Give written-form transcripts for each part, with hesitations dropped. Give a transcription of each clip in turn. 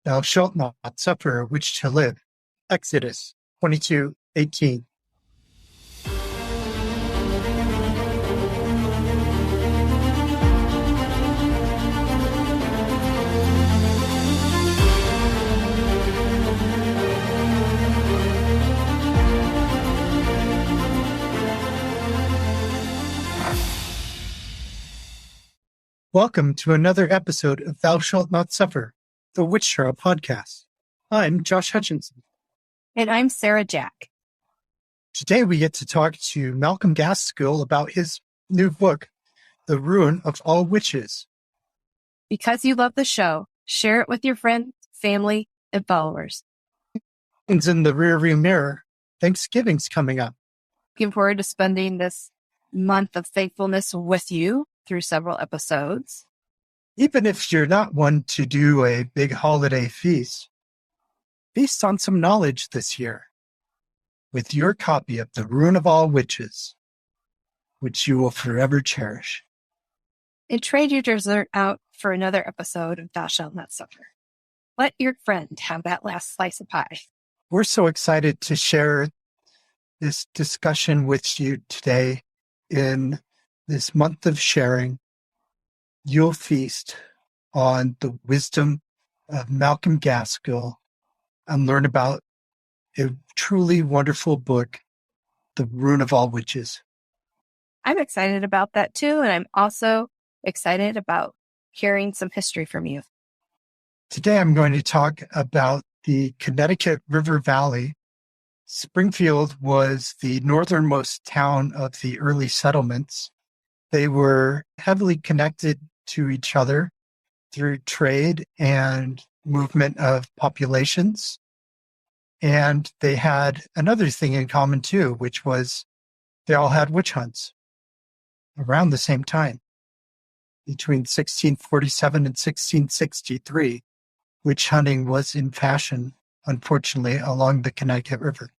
Thou shalt not suffer a witch to live. Exodus 22:18. Welcome to another episode of Thou Shalt Not Suffer, the Witch Trial podcast. I'm Josh Hutchinson. And I'm Sarah Jack. Today we get to talk to Malcolm Gaskill about his new book, The Ruin of All Witches. Because you love the show, share it with your friends, family, and followers. It's in the rearview mirror. Thanksgiving's coming up. Looking forward to spending this month of thankfulness with you through several episodes. Even if you're not one to do a big holiday feast, feast on some knowledge this year with your copy of The Ruin of All Witches, which you will forever cherish. And trade your dessert out for another episode of Thou Shalt Not Suffer. Let your friend have that last slice of pie. We're so excited to share this discussion with you today in this month of sharing. You'll feast on the wisdom of Malcolm Gaskill and learn about a truly wonderful book, The Ruin of All Witches. I'm excited about that too, and I'm also excited about hearing some history from you. Today I'm going to talk about the Connecticut River Valley. Springfield was the northernmost town of the early settlements. They were heavily connected to each other through trade and movement of populations. And they had another thing in common too, which was they all had witch hunts around the same time. Between 1647 and 1663, witch hunting was in fashion, unfortunately, along the Connecticut River.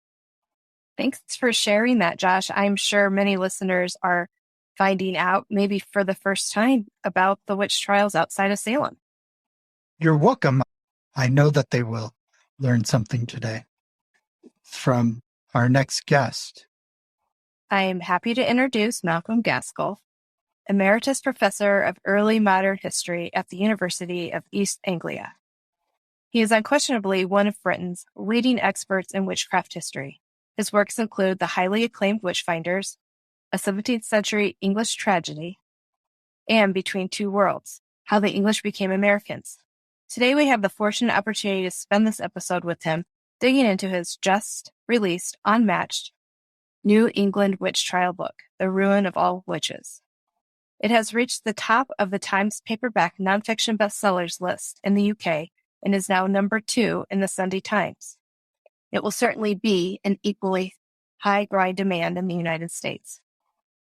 Thanks for sharing that, Josh. I'm sure many listeners are finding out, maybe for the first time, about the witch trials outside of Salem. You're welcome. I know that they will learn something today from our next guest. I am happy to introduce Malcolm Gaskill, Emeritus Professor of Early Modern History at the University of East Anglia. He is unquestionably one of Britain's leading experts in witchcraft history. His works include the highly acclaimed Witchfinders, a 17th century English tragedy, and Between Two Worlds, How the English Became Americans. Today we have the fortunate opportunity to spend this episode with him, digging into his just-released, unmatched, New England witch trial book, The Ruin of All Witches. It has reached the top of the Times paperback nonfiction bestsellers list in the UK and is now number 2 in the Sunday Times. It will certainly be an equally high growing demand in the United States.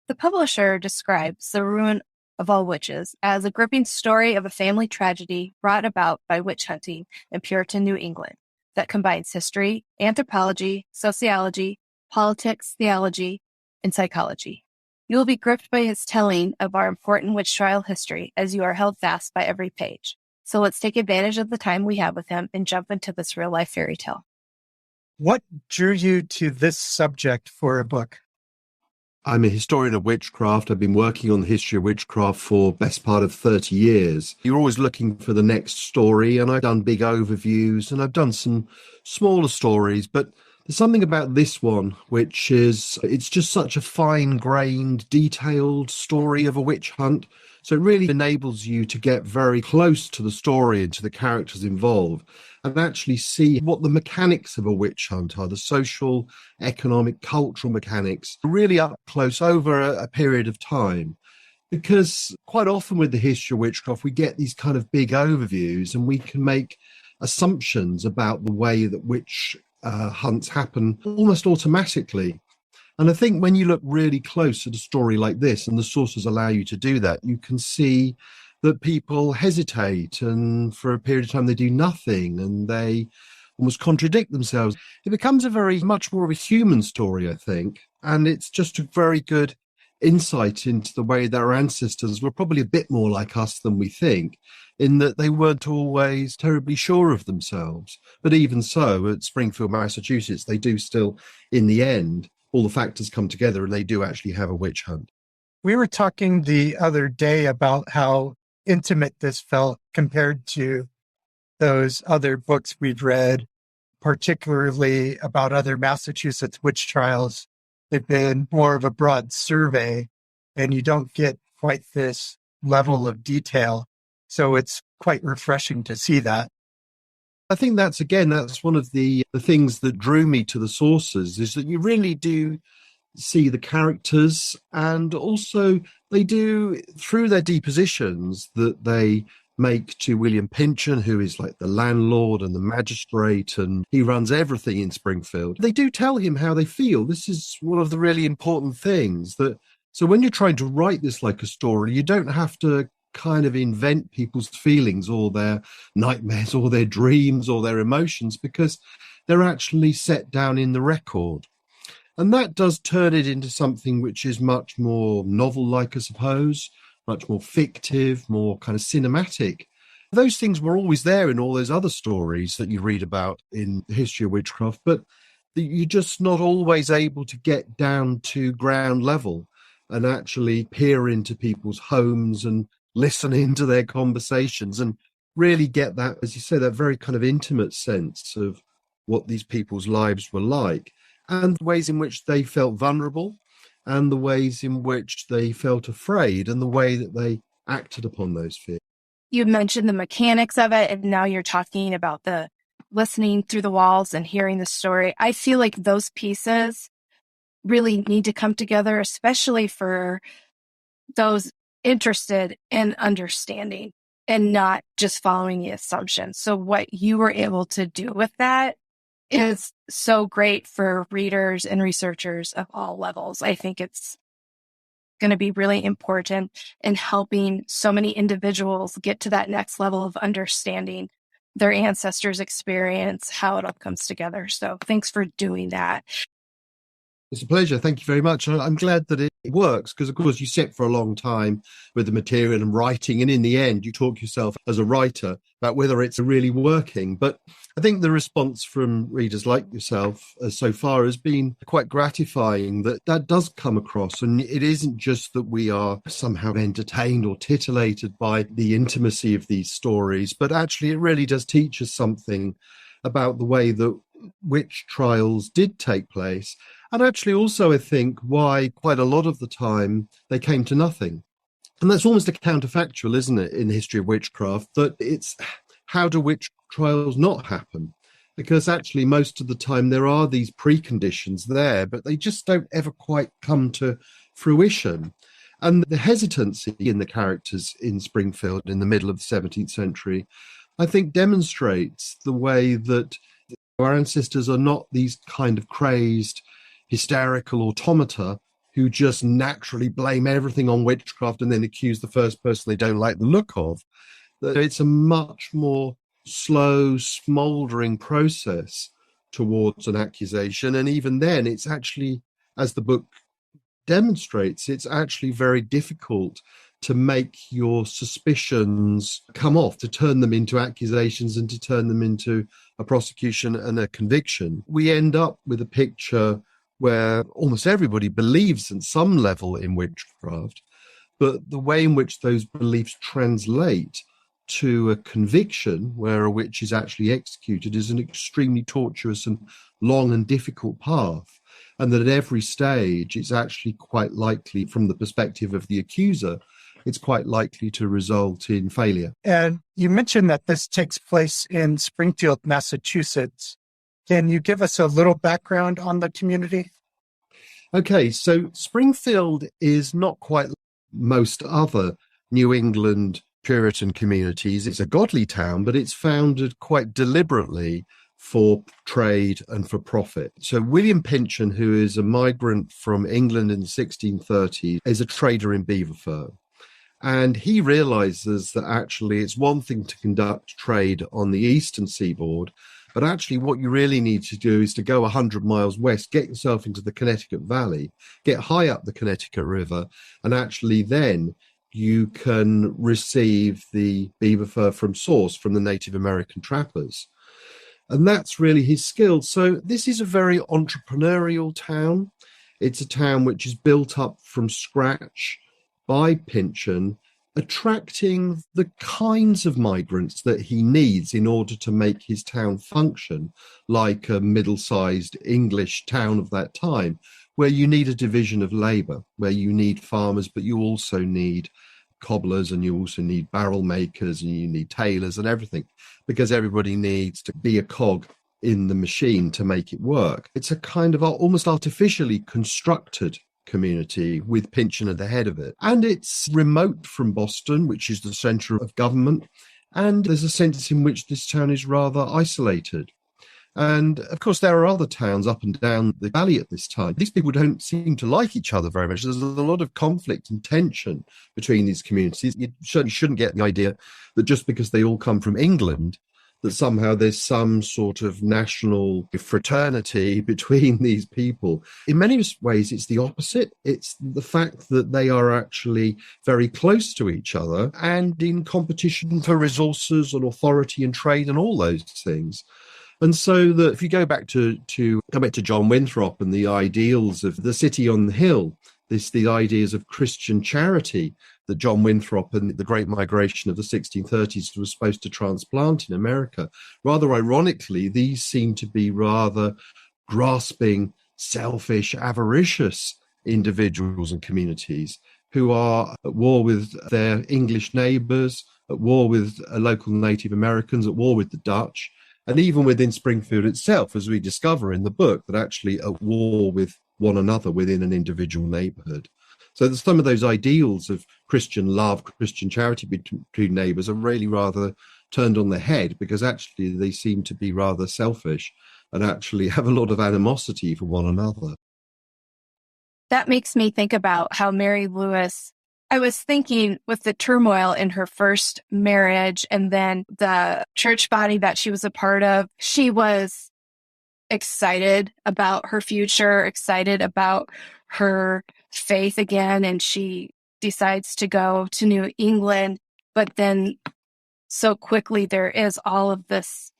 The publisher describes The Ruin of All Witches as a gripping story of a family tragedy brought about by witch hunting in Puritan New England that combines history, anthropology, sociology, politics, theology, and psychology. You will be gripped by his telling of our important witch trial history as you are held fast by every page. So let's take advantage of the time we have with him and jump into this real-life fairy tale. What drew you to this subject for a book? I'm a historian of witchcraft. I've been working on the history of witchcraft for best part of 30 years. You're always looking for the next story, and I've done big overviews, and I've done some smaller stories, but there's something about this one, which is, it's just such a fine-grained, detailed story of a witch hunt. So it really enables you to get very close to the story and to the characters involved and actually see what the mechanics of a witch hunt are, the social, economic, cultural mechanics, really up close over a period of time. Because quite often with the history of witchcraft, we get these kind of big overviews and we can make assumptions about the way that witch hunts happen almost automatically. And I think when you look really close at a story like this, and the sources allow you to do that, you can see that people hesitate and for a period of time they do nothing and they almost contradict themselves. It becomes a very much more of a human story, I think. And it's just a very good insight into the way that our ancestors were probably a bit more like us than we think, in that they weren't always terribly sure of themselves. But even so, at Springfield, Massachusetts, they do still, in the end, all the factors come together and they do actually have a witch hunt. We were talking the other day about how intimate this felt compared to those other books we've read, particularly about other Massachusetts witch trials. They've been more of a broad survey, and you don't get quite this level of detail. So it's quite refreshing to see that. I think that's one of the things that drew me to the sources, is that you really do see the characters, and also they do, through their depositions that they make to William Pynchon, who is like the landlord and the magistrate, and he runs everything in Springfield. They do tell him how they feel. This is one of the really important things. So when you're trying to write this like a story, you don't have to kind of invent people's feelings or their nightmares or their dreams or their emotions, because they're actually set down in the record. And that does turn it into something which is much more novel-like, I suppose, much more fictive, more kind of cinematic. Those things were always there in all those other stories that you read about in the history of witchcraft, but you're just not always able to get down to ground level and actually peer into people's homes and listen into their conversations and really get that, as you say, that very kind of intimate sense of what these people's lives were like, and the ways in which they felt vulnerable, and the ways in which they felt afraid, and the way that they acted upon those fears. You mentioned the mechanics of it, and now you're talking about the listening through the walls and hearing the story. I feel like those pieces really need to come together, especially for those interested in understanding and not just following the assumptions. So what you were able to do with that is so great for readers and researchers of all levels. I think it's going to be really important in helping so many individuals get to that next level of understanding their ancestors' experience, how it all comes together. So thanks for doing that. It's a pleasure. Thank you very much. I'm glad that it works, because, of course, you sit for a long time with the material and writing, and in the end, you talk yourself as a writer about whether it's really working. But I think the response from readers like yourself so far has been quite gratifying, that does come across. And it isn't just that we are somehow entertained or titillated by the intimacy of these stories, but actually it really does teach us something about the way that witch trials did take place. And actually also, I think, why quite a lot of the time they came to nothing. And that's almost a counterfactual, isn't it, in the history of witchcraft, that it's how do witch trials not happen? Because actually most of the time there are these preconditions there, but they just don't ever quite come to fruition. And the hesitancy in the characters in Springfield in the middle of the 17th century, I think, demonstrates the way that our ancestors are not these kind of crazed, hysterical automata who just naturally blame everything on witchcraft and then accuse the first person they don't like the look of. It's a much more slow, smouldering process towards an accusation. And even then, it's actually, as the book demonstrates, it's actually very difficult to make your suspicions come off, to turn them into accusations and to turn them into a prosecution and a conviction. We end up with a picture where almost everybody believes at some level in witchcraft, but the way in which those beliefs translate to a conviction where a witch is actually executed is an extremely tortuous and long and difficult path. And that at every stage, it's actually quite likely, from the perspective of the accuser, it's quite likely to result in failure. And you mentioned that this takes place in Springfield, Massachusetts. Can you give us a little background on the community? Okay, so Springfield is not quite like most other New England Puritan communities. It's a godly town, but it's founded quite deliberately for trade and for profit. So William Pynchon, who is a migrant from England in the 1630s, is a trader in beaver fur. And he realizes that actually it's one thing to conduct trade on the eastern seaboard, But actually, what you really need to do is to go 100 miles west, get yourself into the Connecticut Valley, get high up the Connecticut River, and actually then you can receive the beaver fur from source from the Native American trappers. And that's really his skill. So this is a very entrepreneurial town. It's a town which is built up from scratch by Pynchon, attracting the kinds of migrants that he needs in order to make his town function like a middle-sized English town of that time, where you need a division of labor, where you need farmers, but you also need cobblers, and you also need barrel makers, and you need tailors and everything, because everybody needs to be a cog in the machine to make it work. It's a kind of almost artificially constructed community with Pynchon at the head of it. And it's remote from Boston, which is the center of government. And there's a sense in which this town is rather isolated. And of course, there are other towns up and down the valley at this time. These people don't seem to like each other very much. There's a lot of conflict and tension between these communities. You certainly shouldn't get the idea that just because they all come from England, that somehow there's some sort of national fraternity between these people. In many ways, it's the opposite. It's the fact that they are actually very close to each other and in competition for resources and authority and trade and all those things. And so that if you go back to John Winthrop and the ideals of the city on the hill, the ideas of Christian charity that John Winthrop and the Great Migration of the 1630s was supposed to transplant in America. Rather ironically, these seem to be rather grasping, selfish, avaricious individuals and communities who are at war with their English neighbours, at war with local Native Americans, at war with the Dutch, and even within Springfield itself, as we discover in the book, that actually at war with one another within an individual neighbourhood. So there's some of those ideals of Christian love, Christian charity between neighbours are really rather turned on their head, because actually they seem to be rather selfish and actually have a lot of animosity for one another. That makes me think about how Mary Lewis, I was thinking with the turmoil in her first marriage and then the church body that she was a part of, she was excited about her future, excited about her faith again, and she decides to go to New England. But then so quickly there is all of this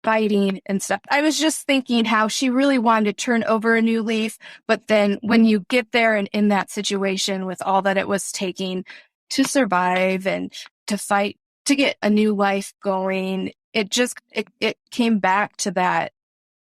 fighting and stuff. I was just thinking how she really wanted to turn over a new leaf, but then when you get there and in that situation with all that it was taking to survive and to fight to get a new life going, it came back to that.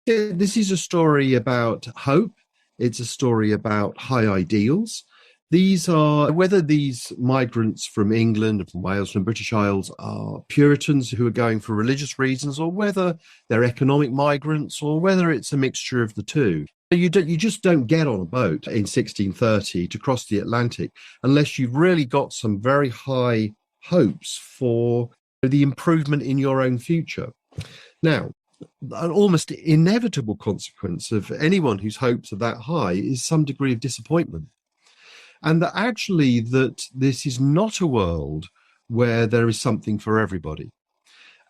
This is a story about hope. It's a story about high ideals. These are, whether these migrants from England, from Wales, from British Isles are Puritans who are going for religious reasons, or whether they're economic migrants, or whether it's a mixture of the two. You just don't get on a boat in 1630 to cross the Atlantic unless you've really got some very high hopes for the improvement in your own future. Now, an almost inevitable consequence of anyone whose hopes are that high is some degree of disappointment. And that actually that this is not a world where there is something for everybody.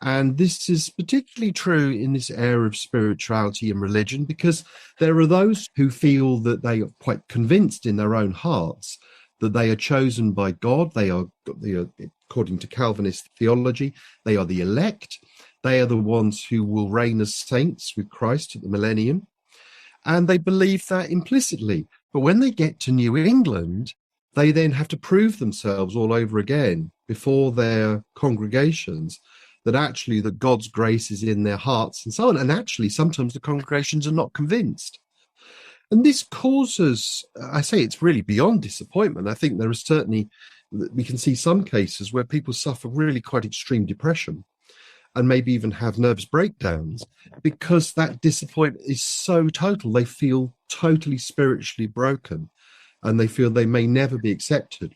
And this is particularly true in this area of spirituality and religion, because there are those who feel that they are quite convinced in their own hearts that they are chosen by God. They are, according to Calvinist theology, they are the elect. They are the ones who will reign as saints with Christ at the millennium. And they believe that implicitly. But when they get to New England, they then have to prove themselves all over again before their congregations that actually that God's grace is in their hearts and so on. And actually, sometimes the congregations are not convinced. And this causes, I say it's really beyond disappointment. I think there is certainly, we can see some cases where people suffer really quite extreme depression and maybe even have nervous breakdowns because that disappointment is so total. They feel totally spiritually broken and they feel they may never be accepted.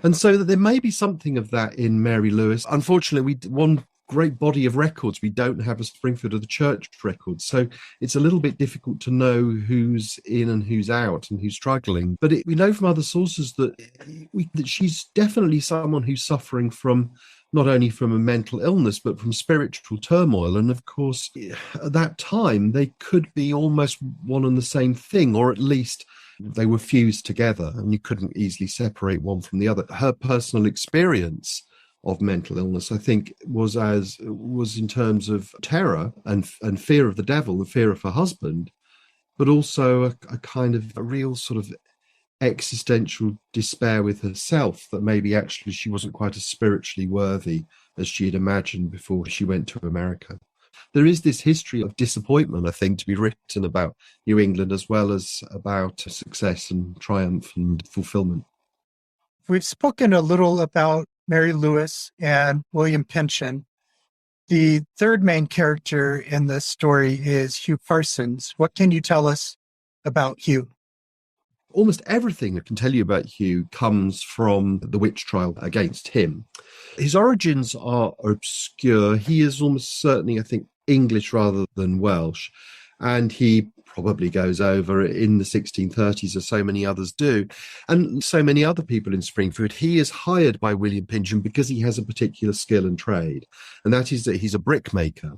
And so that there may be something of that in Mary Lewis. Unfortunately, one great body of records we don't have a Springfield of the Church record. So it's a little bit difficult to know who's in and who's out and who's struggling. But we know from other sources that she's definitely someone who's suffering from not only from a mental illness, but from spiritual turmoil. And of course, at that time, they could be almost one and the same thing, or at least they were fused together and you couldn't easily separate one from the other. Her personal experience of mental illness, I think, was in terms of terror and fear of the devil, the fear of her husband, but also a kind of a real sort of existential despair with herself, that maybe actually she wasn't quite as spiritually worthy as she had imagined before she went to America. There is this history of disappointment, I think, to be written about New England, as well as about success and triumph and fulfillment. We've spoken a little about Mary Lewis and William Pynchon. The third main character in this story is Hugh Parsons. What can you tell us about Hugh? Almost everything I can tell you about Hugh comes from the witch trial against him. His origins are obscure. He is almost certainly, I think, English rather than Welsh, and he probably goes over in the 1630s, as so many others do. And so many other people in Springfield, he is hired by William Pynchon because he has a particular skill and trade, and that is that he's a brickmaker.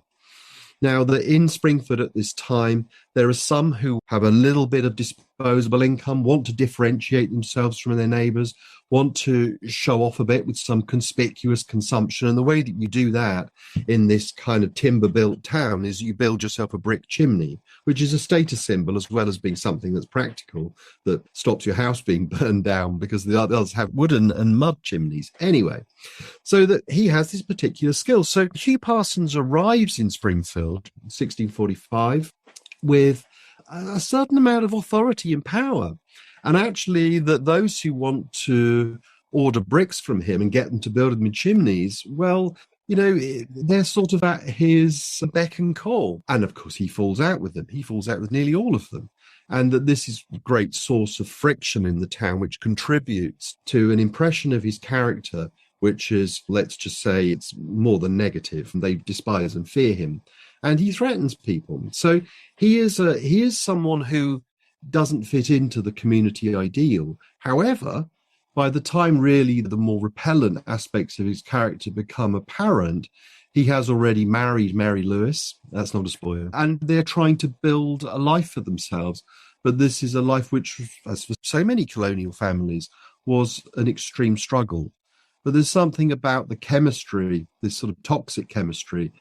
Now, in Springfield at this time, there are some who have a little bit of disposable income, want to differentiate themselves from their neighbours, want to show off a bit with some conspicuous consumption. And the way that you do that in this kind of timber-built town is you build yourself a brick chimney, which is a status symbol as well as being something that's practical, that stops your house being burned down, because the others have wooden and mud chimneys. Anyway, so that he has this particular skill. So Hugh Parsons arrives in Springfield in 1645 with a certain amount of authority and power. And actually, that those who want to order bricks from him and get them to build them in chimneys, well, you know, they're sort of at his beck and call. And of course, he falls out with them. He falls out with nearly all of them. And that this is a great source of friction in the town, which contributes to an impression of his character, which is, let's just say, it's more than negative. They despise and fear him. And he threatens people. So he is someone who doesn't fit into the community ideal. However, by the time really the more repellent aspects of his character become apparent, he has already married Mary Lewis. That's not a spoiler. And they're trying to build a life for themselves. But this is a life which, as for so many colonial families, was an extreme struggle. But there's something about the chemistry, this sort of toxic chemistry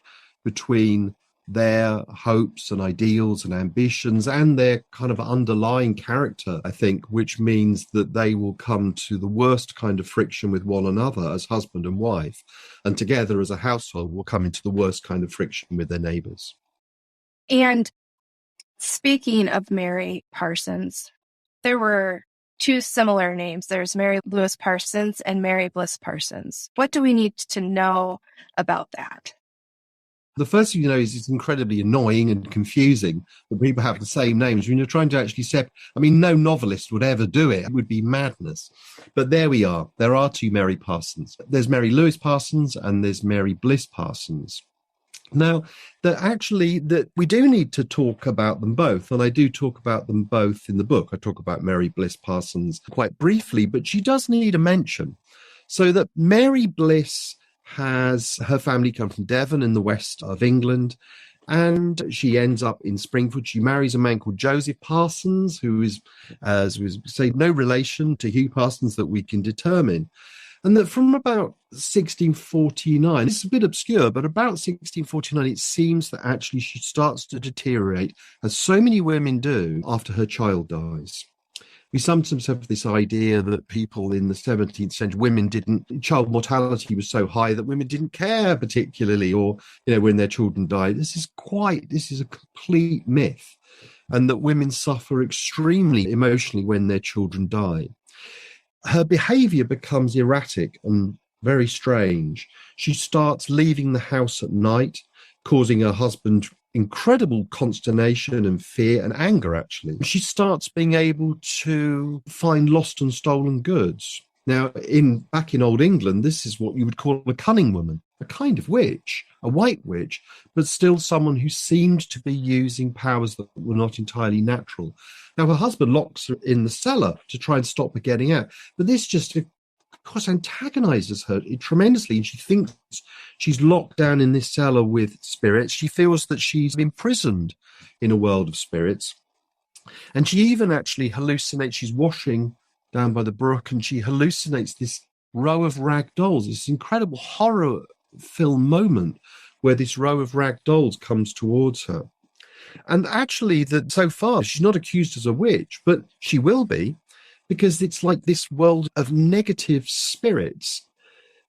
between their hopes and ideals and ambitions and their kind of underlying character, I think, which means that they will come to the worst kind of friction with one another as husband and wife, and together as a household will come into the worst kind of friction with their neighbours. And speaking of Mary Parsons, there were two similar names. There's Mary Lewis Parsons and Mary Bliss Parsons. What do we need to know about that? The first thing you know is it's incredibly annoying and confusing that people have the same names when you're trying to actually separate. I mean, no novelist would ever do it. It would be madness. But there we are. There are two Mary Parsons. There's Mary Lewis Parsons and there's Mary Bliss Parsons. Now, that we do need to talk about them both, and I do talk about them both in the book. I talk about Mary Bliss Parsons quite briefly, but she does need a mention. So that Mary Bliss has her family come from Devon in the west of England, and she ends up in Springfield. She marries a man called Joseph Parsons, who is, as we say, no relation to Hugh Parsons that we can determine. And that from about 1649, it's a bit obscure, but about 1649, it seems that actually she starts to deteriorate, as so many women do after her child dies. We sometimes have this idea that people in the 17th century, child mortality was so high that women didn't care particularly, or, you know, when their children died. This is a complete myth, and that women suffer extremely emotionally when their children die. Her behaviour becomes erratic and very strange. She starts leaving the house at night, causing her husband incredible consternation and fear and anger, actually. She starts being able to find lost and stolen goods. Now, back in Old England, this is what you would call a cunning woman, a kind of witch, a white witch, but still someone who seemed to be using powers that were not entirely natural. Now, her husband locks her in the cellar to try and stop her getting out, but this just course, antagonizes her tremendously. And she thinks she's locked down in this cellar with spirits. She feels that she's imprisoned in a world of spirits. And she even actually hallucinates, she's washing down by the brook, and she hallucinates this row of rag dolls, this incredible horror film moment where this row of rag dolls comes towards her. And actually, that so far, she's not accused as a witch, but she will be, because it's like this world of negative spirits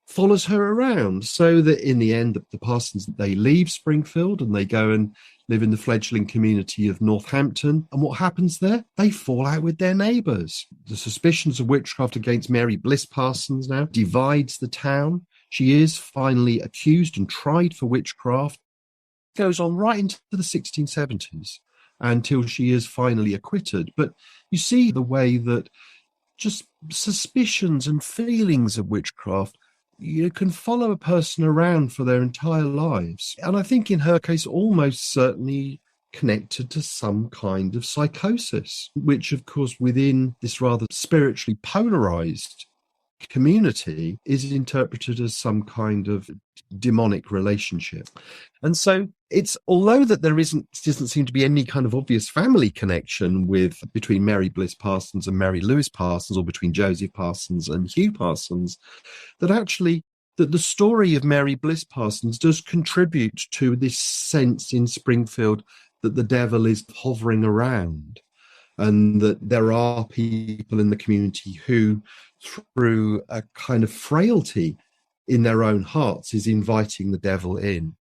follows her around, so that in the end, the Parsons, they leave Springfield and they go and live in the fledgling community of Northampton. And what happens there? They fall out with their neighbours. The suspicions of witchcraft against Mary Bliss Parsons now divides the town. She is finally accused and tried for witchcraft. Goes on right into the 1670s until she is finally acquitted. But you see the way that just suspicions and feelings of witchcraft, you can follow a person around for their entire lives. And I think in her case, almost certainly connected to some kind of psychosis, which, of course, within this rather spiritually polarized community is interpreted as some kind of demonic relationship. And so it's, although that there doesn't seem to be any kind of obvious family connection between Mary Bliss Parsons and Mary Lewis Parsons, or between Joseph Parsons and Hugh Parsons, that actually that the story of Mary Bliss Parsons does contribute to this sense in Springfield that the devil is hovering around, and that there are people in the community who, through a kind of frailty in their own hearts, is inviting the devil in.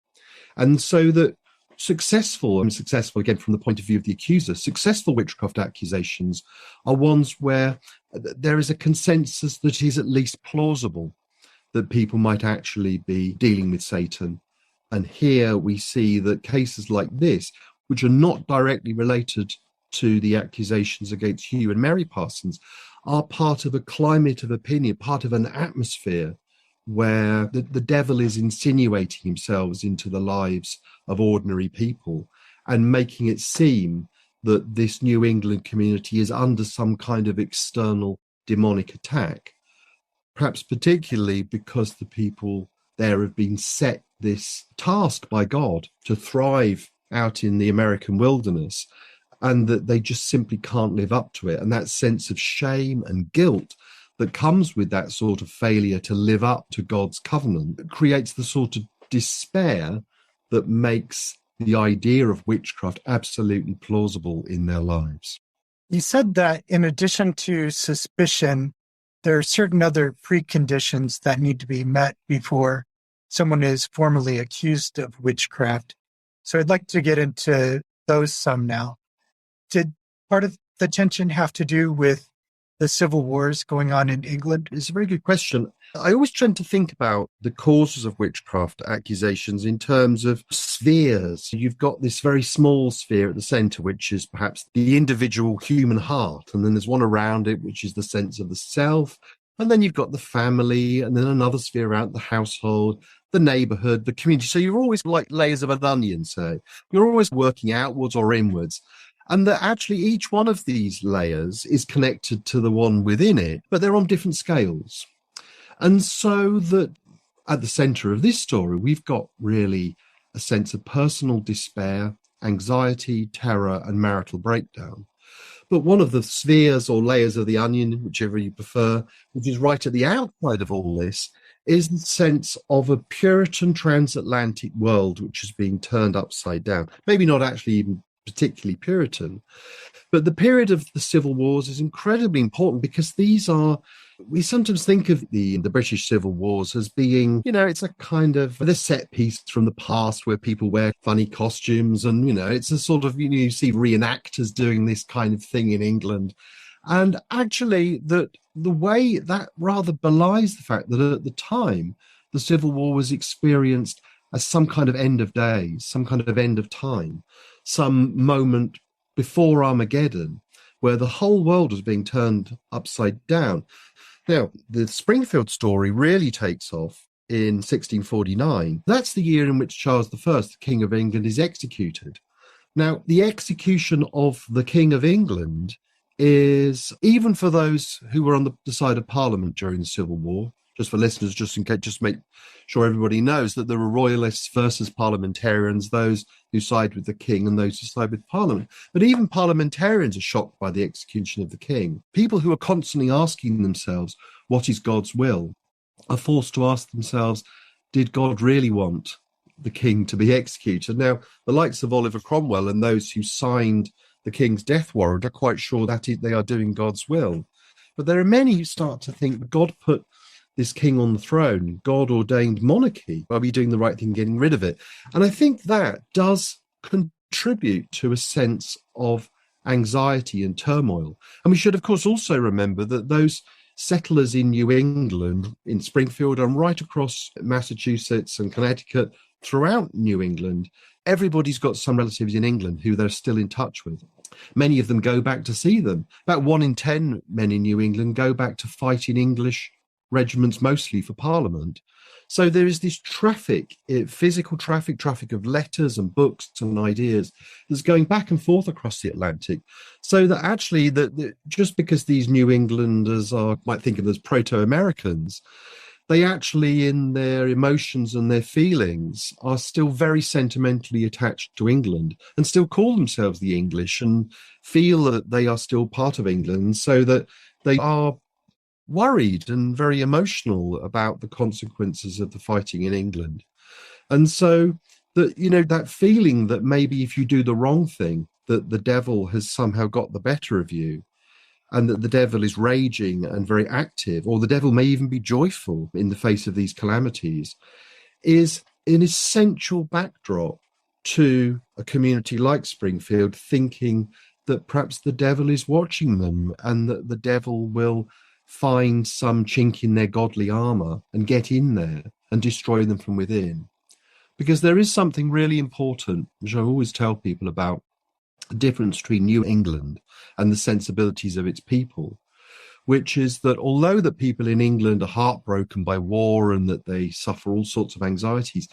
And so that successful again from the point of view of the accuser, successful witchcraft accusations are ones where there is a consensus that is at least plausible that people might actually be dealing with Satan. And here we see that cases like this, which are not directly related to the accusations against Hugh and Mary Parsons, are part of a climate of opinion, part of an atmosphere where the devil is insinuating himself into the lives of ordinary people and making it seem that this New England community is under some kind of external demonic attack, perhaps particularly because the people there have been set this task by God to thrive out in the American wilderness, and that they just simply can't live up to it. And that sense of shame and guilt that comes with that sort of failure to live up to God's covenant creates the sort of despair that makes the idea of witchcraft absolutely plausible in their lives. You said that in addition to suspicion, there are certain other preconditions that need to be met before someone is formally accused of witchcraft. So I'd like to get into those some now. Did part of the tension have to do with the civil wars going on in England? It's a very good question. I always tend to think about the causes of witchcraft accusations in terms of spheres. You've got this very small sphere at the centre, which is perhaps the individual human heart. And then there's one around it, which is the sense of the self. And then you've got the family, and then another sphere around the household, the neighbourhood, the community. So you're always like layers of an onion, say. You're always working outwards or inwards. And that actually each one of these layers is connected to the one within it, but they're on different scales. And so that at the centre of this story, we've got really a sense of personal despair, anxiety, terror, and marital breakdown. But one of the spheres or layers of the onion, whichever you prefer, which is right at the outside of all this, is the sense of a Puritan transatlantic world which is being turned upside down. Maybe not actually even particularly Puritan, but the period of the Civil Wars is incredibly important because we sometimes think of the British Civil Wars as being, it's a kind of a set piece from the past where people wear funny costumes and, it's a sort of, you see reenactors doing this kind of thing in England. And actually the way that rather belies the fact that at the time, the Civil War was experienced as some kind of end of days, some kind of end of time, some moment before Armageddon, where the whole world was being turned upside down. Now, the Springfield story really takes off in 1649. That's the year in which Charles I, the King of England, is executed. Now, the execution of the King of England is, even for those who were on the side of Parliament during the Civil War, just for listeners, just in case, just make sure everybody knows that there are royalists versus parliamentarians, those who side with the king and those who side with Parliament. But even parliamentarians are shocked by the execution of the king. People who are constantly asking themselves, what is God's will, are forced to ask themselves, did God really want the king to be executed? Now, the likes of Oliver Cromwell and those who signed the king's death warrant are quite sure that they are doing God's will. But there are many who start to think that God put this king on the throne, God ordained monarchy. Are we doing the right thing getting rid of it? And I think that does contribute to a sense of anxiety and turmoil. And we should, of course, also remember that those settlers in New England, in Springfield and right across Massachusetts and Connecticut, throughout New England, everybody's got some relatives in England who they're still in touch with. Many of them go back to see them. About 1 in 10 men in New England go back to fight in English regiments, mostly for Parliament. So there is this traffic, physical traffic of letters and books and ideas that's going back and forth across the Atlantic. So that actually, just because these New Englanders might think of them as proto-Americans, they actually, in their emotions and their feelings, are still very sentimentally attached to England and still call themselves the English and feel that they are still part of England, so that they are worried and very emotional about the consequences of the fighting in England. And so that, that feeling that maybe if you do the wrong thing, that the devil has somehow got the better of you, and that the devil is raging and very active, or the devil may even be joyful in the face of these calamities, is an essential backdrop to a community like Springfield thinking that perhaps the devil is watching them and that the devil will find some chink in their godly armor and get in there and destroy them from within. Because there is something really important, which I always tell people about, the difference between New England and the sensibilities of its people, which is that although the people in England are heartbroken by war and that they suffer all sorts of anxieties,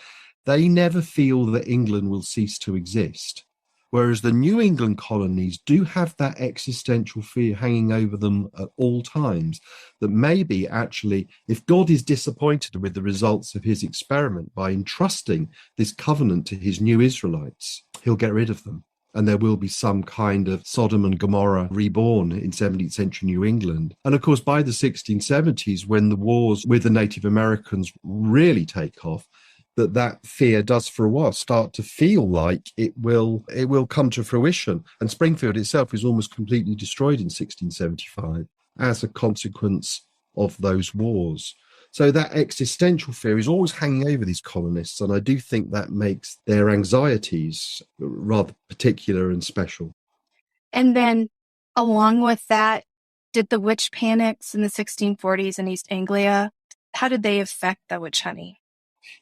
they never feel that England will cease to exist. Whereas the New England colonies do have that existential fear hanging over them at all times, that maybe actually, if God is disappointed with the results of his experiment by entrusting this covenant to his new Israelites, he'll get rid of them. And there will be some kind of Sodom and Gomorrah reborn in 17th century New England. And of course, by the 1670s, when the wars with the Native Americans really take off, that fear does for a while start to feel like it will come to fruition. And Springfield itself is almost completely destroyed in 1675 as a consequence of those wars. So that existential fear is always hanging over these colonists, and I do think that makes their anxieties rather particular and special. And then along with that, did the witch panics in the 1640s in East Anglia, how did they affect the witch hunting?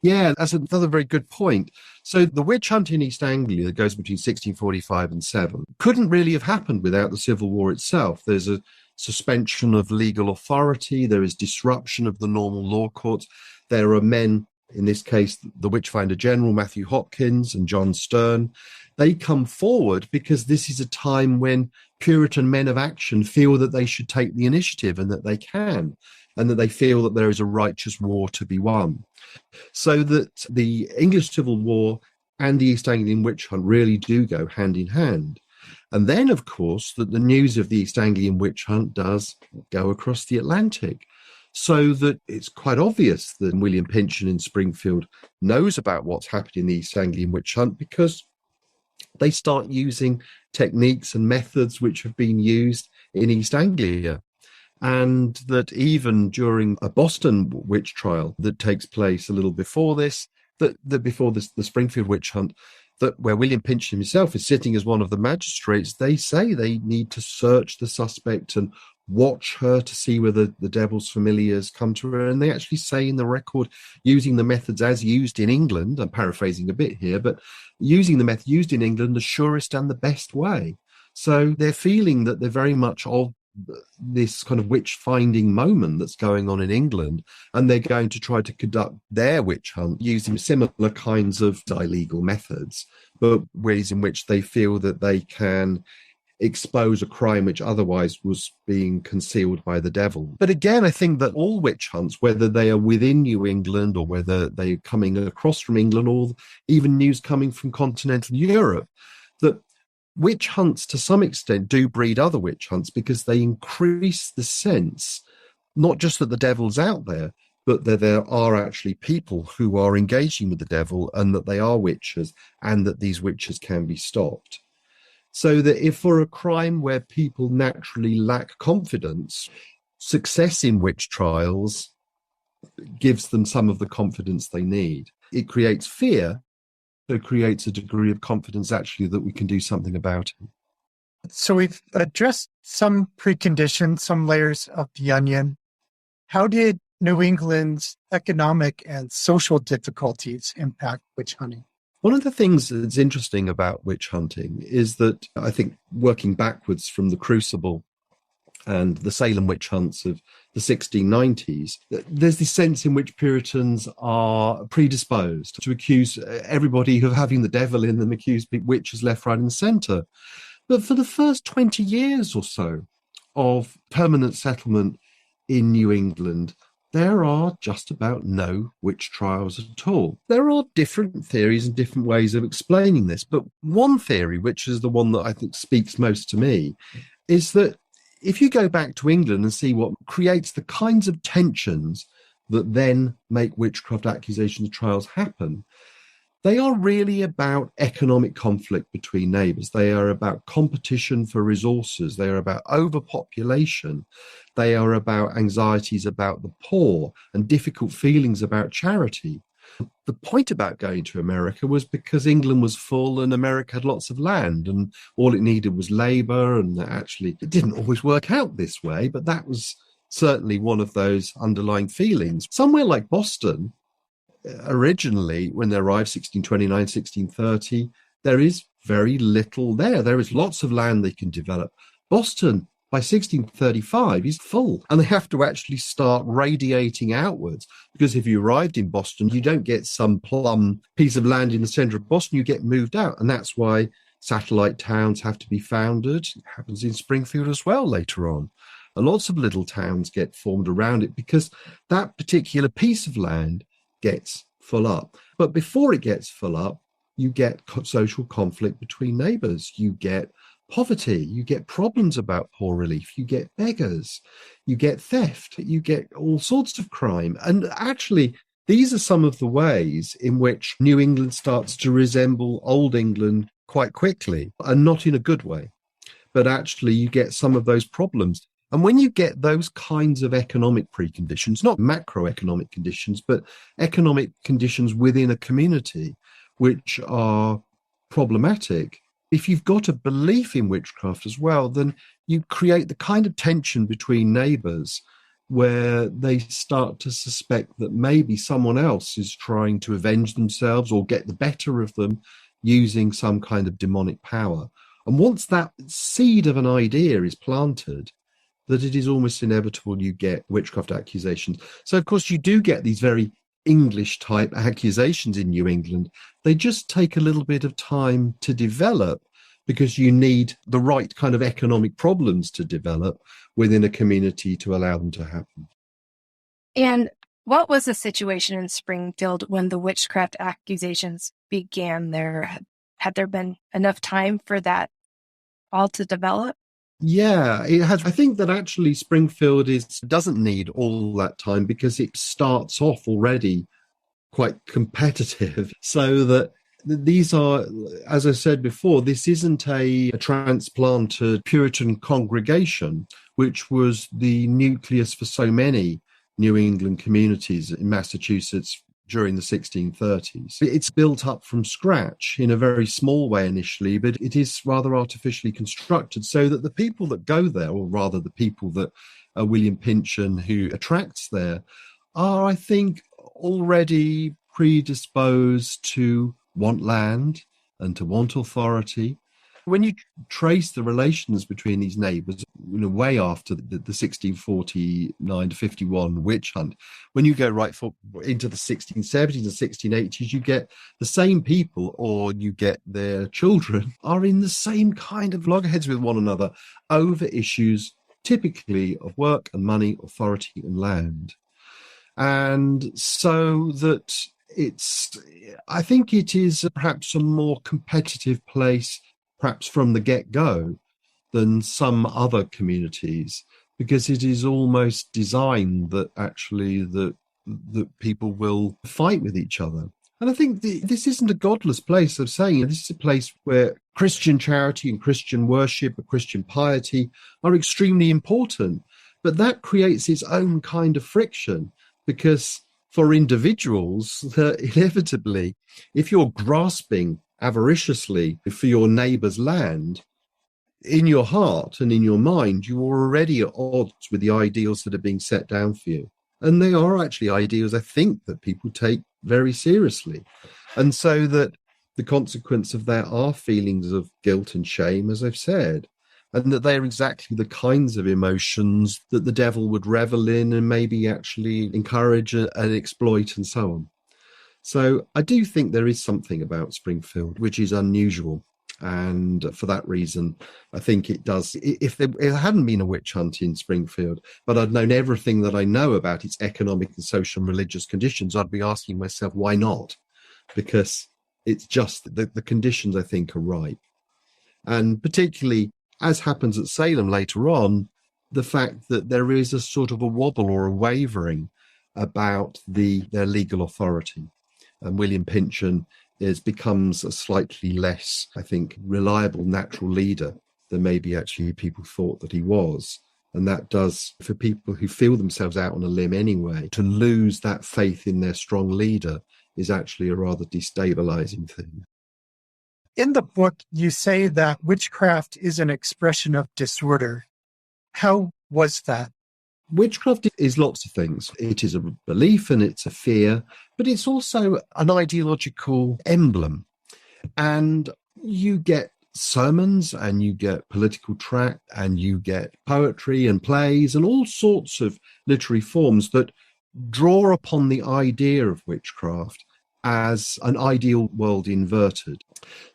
Yeah, that's another very good point. So the witch hunt in East Anglia that goes between 1645 and 7 couldn't really have happened without the Civil War itself. There's a suspension of legal authority. There is disruption of the normal law courts. There are men, in this case, the Witchfinder General, Matthew Hopkins and John Stern. They come forward because this is a time when Puritan men of action feel that they should take the initiative and that they can, and that they feel that there is a righteous war to be won. So that the English Civil War and the East Anglian witch hunt really do go hand in hand. And then, of course, that the news of the East Anglian witch hunt does go across the Atlantic. So that it's quite obvious that William Pynchon in Springfield knows about what's happened in the East Anglian witch hunt, because they start using techniques and methods which have been used in East Anglia. And that even during a Boston witch trial that takes place a little before this, the Springfield witch hunt, that where William Pynchon himself is sitting as one of the magistrates, they say they need to search the suspect and watch her to see whether the devil's familiars come to her. And they actually say in the record, using the methods as used in England, I'm paraphrasing a bit here, but using the method used in England, the surest and the best way. So they're feeling that they're very much of this kind of witch finding moment that's going on in England, and they're going to try to conduct their witch hunt using similar kinds of illegal methods, but ways in which they feel that they can expose a crime which otherwise was being concealed by the devil. But again, I think that all witch hunts, whether they are within New England or whether they're coming across from England or even news coming from continental Europe, that witch hunts to some extent do breed other witch hunts because they increase the sense, not just that the devil's out there, but that there are actually people who are engaging with the devil and that they are witches and that these witches can be stopped. So that if for a crime where people naturally lack confidence, success in witch trials gives them some of the confidence they need. It creates fear, but it creates a degree of confidence actually that we can do something about it. So we've addressed some preconditions, some layers of the onion. How did New England's economic and social difficulties impact witch hunting? One of the things that's interesting about witch hunting is that I think working backwards from the Crucible and the Salem witch hunts of the 1690s, there's this sense in which Puritans are predisposed to accuse everybody of having the devil in them, accuse witches left, right and centre. But for the first 20 years or so of permanent settlement in New England, there are just about no witch trials at all. There are different theories and different ways of explaining this, but one theory, which is the one that I think speaks most to me, is that if you go back to England and see what creates the kinds of tensions that then make witchcraft accusations trials happen, they are really about economic conflict between neighbours. They are about competition for resources. They are about overpopulation. They are about anxieties about the poor and difficult feelings about charity. The point about going to America was because England was full and America had lots of land and all it needed was labour, and actually it didn't always work out this way, but that was certainly one of those underlying feelings. Somewhere like Boston, originally, when they arrived, 1629, 1630, there is very little there. There is lots of land they can develop. Boston, by 1635, is full, and they have to actually start radiating outwards, because if you arrived in Boston, you don't get some plum piece of land in the centre of Boston, you get moved out, and that's why satellite towns have to be founded. It happens in Springfield as well later on. And lots of little towns get formed around it because that particular piece of land gets full up. But before it gets full up, you get social conflict between neighbours. You get poverty. You get problems about poor relief. You get beggars. You get theft. You get all sorts of crime. And actually, these are some of the ways in which New England starts to resemble Old England quite quickly, and not in a good way. But actually, you get some of those problems. And when you get those kinds of economic preconditions, not macroeconomic conditions, but economic conditions within a community which are problematic, if you've got a belief in witchcraft as well, then you create the kind of tension between neighbours where they start to suspect that maybe someone else is trying to avenge themselves or get the better of them using some kind of demonic power. And once that seed of an idea is planted, that it is almost inevitable you get witchcraft accusations. So, of course, you do get these very English-type accusations in New England. They just take a little bit of time to develop because you need the right kind of economic problems to develop within a community to allow them to happen. And what was the situation in Springfield when the witchcraft accusations began there? Had there been enough time for that all to develop? Yeah, it has. I think that actually Springfield doesn't need all that time because it starts off already quite competitive. So that these are, as I said before, this isn't a transplanted Puritan congregation, which was the nucleus for so many New England communities in Massachusetts during the 1630s. It's built up from scratch in a very small way initially, but it is rather artificially constructed so that the people that go there, or rather the people that William Pynchon, who attracts there, are, I think, already predisposed to want land and to want authority When you trace the relations between these neighbours, way after the 1649 to 51 witch hunt, when you go into the 1670s and 1680s, you get the same people, or you get their children, are in the same kind of loggerheads with one another over issues typically of work and money, authority and land. And so that I think it is perhaps a more competitive place, perhaps from the get-go, than some other communities, because it is almost designed that actually that people will fight with each other. And I think this isn't a godless place of saying this is a place where Christian charity and Christian worship and Christian piety are extremely important. But that creates its own kind of friction, because for individuals, inevitably, if you're grasping avariciously for your neighbour's land, in your heart and in your mind, you are already at odds with the ideals that are being set down for you. And they are actually ideals, I think, that people take very seriously. And so that the consequence of that are feelings of guilt and shame, as I've said, and that they are exactly the kinds of emotions that the devil would revel in and maybe actually encourage and exploit and so on. So I do think there is something about Springfield which is unusual. And for that reason, I think it does. If there hadn't been a witch hunt in Springfield, but I'd known everything that I know about its economic and social and religious conditions, I'd be asking myself, why not? Because it's just the conditions, I think, are right. And particularly, as happens at Salem later on, the fact that there is a sort of a wobble or a wavering about their legal authority. And William Pynchon becomes a slightly less, I think, reliable natural leader than maybe actually people thought that he was. And that does, for people who feel themselves out on a limb anyway, to lose that faith in their strong leader is actually a rather destabilizing thing. In the book, you say that witchcraft is an expression of disorder. How was that? Witchcraft is lots of things. It is a belief and it's a fear, but it's also an ideological emblem. And you get sermons and you get political tract and you get poetry and plays and all sorts of literary forms that draw upon the idea of witchcraft as an ideal world inverted.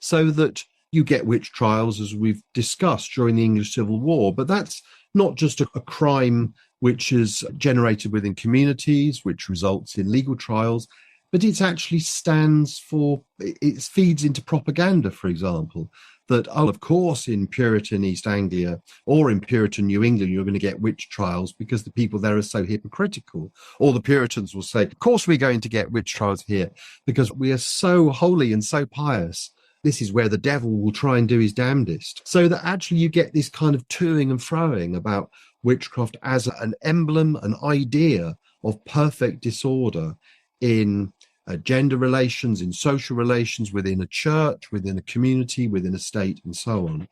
So that you get witch trials, as we've discussed, during the English Civil War, but that's not just a crime which is generated within communities, which results in legal trials, but it actually it feeds into propaganda, for example, that, of course, in Puritan East Anglia or in Puritan New England, you're going to get witch trials because the people there are so hypocritical. Or the Puritans will say, of course, we're going to get witch trials here because we are so holy and so pious. This is where the devil will try and do his damnedest. So that actually you get this kind of toing and froing about witchcraft as an emblem, an idea of perfect disorder in gender relations, in social relations, within a church, within a community, within a state, and so on.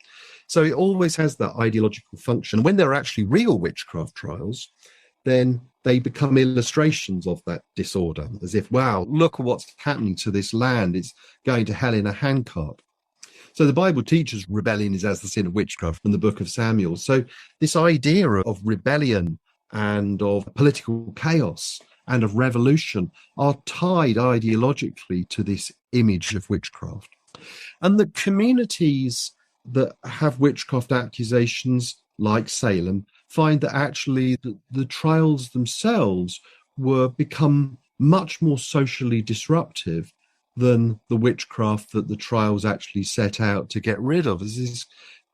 So it always has that ideological function. When there are actually real witchcraft trials, then they become illustrations of that disorder, as if, wow, look at what's happening to this land. It's going to hell in a handcart. So the Bible teaches rebellion is as the sin of witchcraft from the book of Samuel. So this idea of rebellion and of political chaos and of revolution are tied ideologically to this image of witchcraft. And the communities that have witchcraft accusations, like Salem, find that actually the trials themselves become much more socially disruptive than the witchcraft that the trials actually set out to get rid of. There's this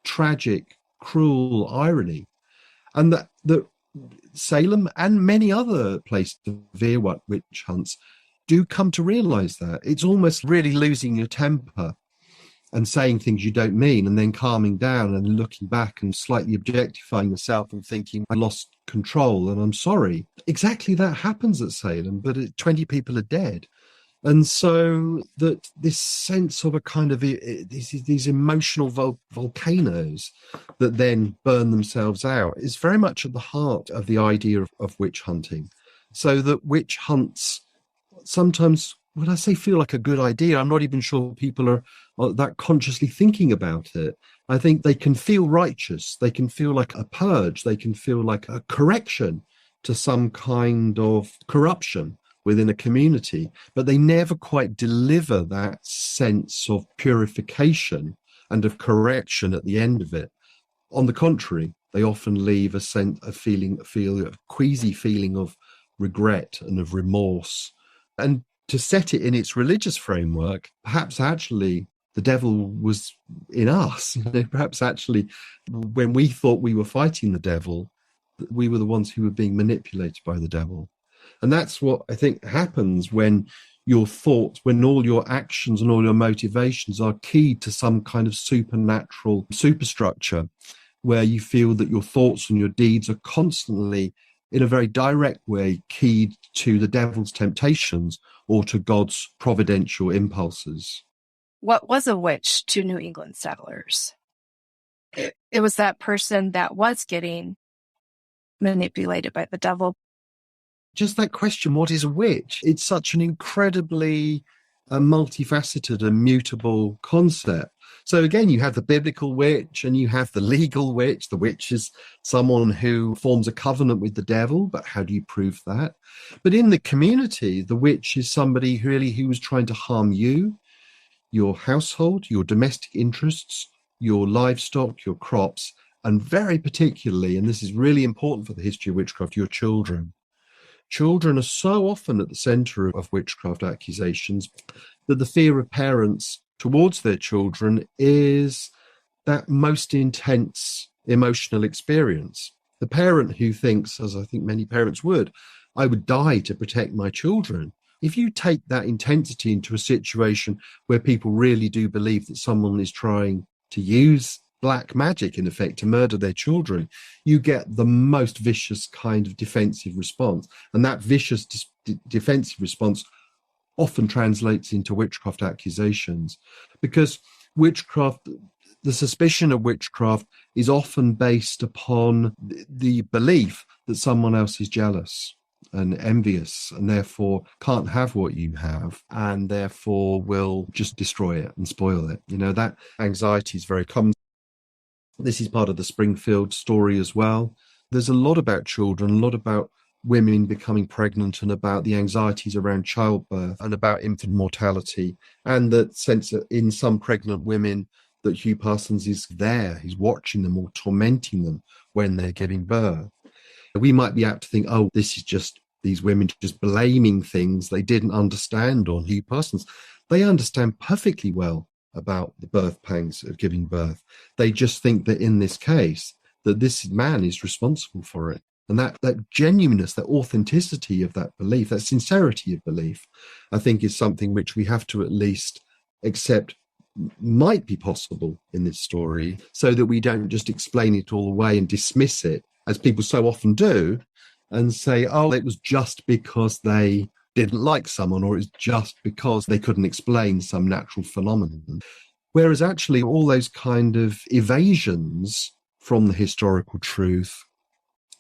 tragic, cruel irony. And that Salem and many other places of severe witch hunts do come to realize that. It's almost really losing your temper and saying things you don't mean and then calming down and looking back and slightly objectifying yourself and thinking, I lost control and I'm sorry. Exactly that happens at Salem, but 20 people are dead. And so that this sense of a kind of these emotional volcanoes that then burn themselves out is very much at the heart of the idea of witch hunting. So that witch hunts sometimes when I say feel like a good idea, I'm not even sure people are that consciously thinking about it. I think they can feel righteous. They can feel like a purge. They can feel like a correction to some kind of corruption within a community, but they never quite deliver that sense of purification and of correction at the end of it. On the contrary, they often leave a queasy feeling of regret and of remorse. And to set it in its religious framework, perhaps actually the devil was in us. Perhaps actually when we thought we were fighting the devil, we were the ones who were being manipulated by the devil. And that's what I think happens when your thoughts, when all your actions and all your motivations are keyed to some kind of supernatural superstructure, where you feel that your thoughts and your deeds are constantly, in a very direct way, keyed to the devil's temptations or to God's providential impulses. What was a witch to New England settlers? It was that person that was getting manipulated by the devil. Just that question, what is a witch? It's such an incredibly multifaceted and mutable concept. So again, you have the biblical witch and you have the legal witch. The witch is someone who forms a covenant with the devil, but how do you prove that? But in the community, the witch is somebody who was trying to harm you, your household, your domestic interests, your livestock, your crops, and very particularly, and this is really important for the history of witchcraft, your children. Children are so often at the center of witchcraft accusations that the fear of parents towards their children is that most intense emotional experience. The parent who thinks, as I think many parents would, I would die to protect my children. If you take that intensity into a situation where people really do believe that someone is trying to use black magic, in effect, to murder their children, you get the most vicious kind of defensive response. And that vicious defensive response often translates into witchcraft accusations, because witchcraft, the suspicion of witchcraft is often based upon the belief that someone else is jealous and envious and therefore can't have what you have and therefore will just destroy it and spoil it. You know, that anxiety is very common. This is part of the Springfield story as well. There's a lot about children, a lot about women becoming pregnant and about the anxieties around childbirth and about infant mortality, and the sense that in some pregnant women that Hugh Parsons is there, he's watching them or tormenting them when they're giving birth. We might be apt to think, oh, this is just these women just blaming things they didn't understand on Hugh Parsons. They understand perfectly well about the birth pangs of giving birth. They just think that in this case, that this man is responsible for it. And that genuineness, that authenticity of that belief, that sincerity of belief, I think is something which we have to at least accept might be possible in this story, so that we don't just explain it all away and dismiss it, as people so often do, and say, oh, it was just because they didn't like someone, or it's just because they couldn't explain some natural phenomenon. Whereas actually all those kind of evasions from the historical truth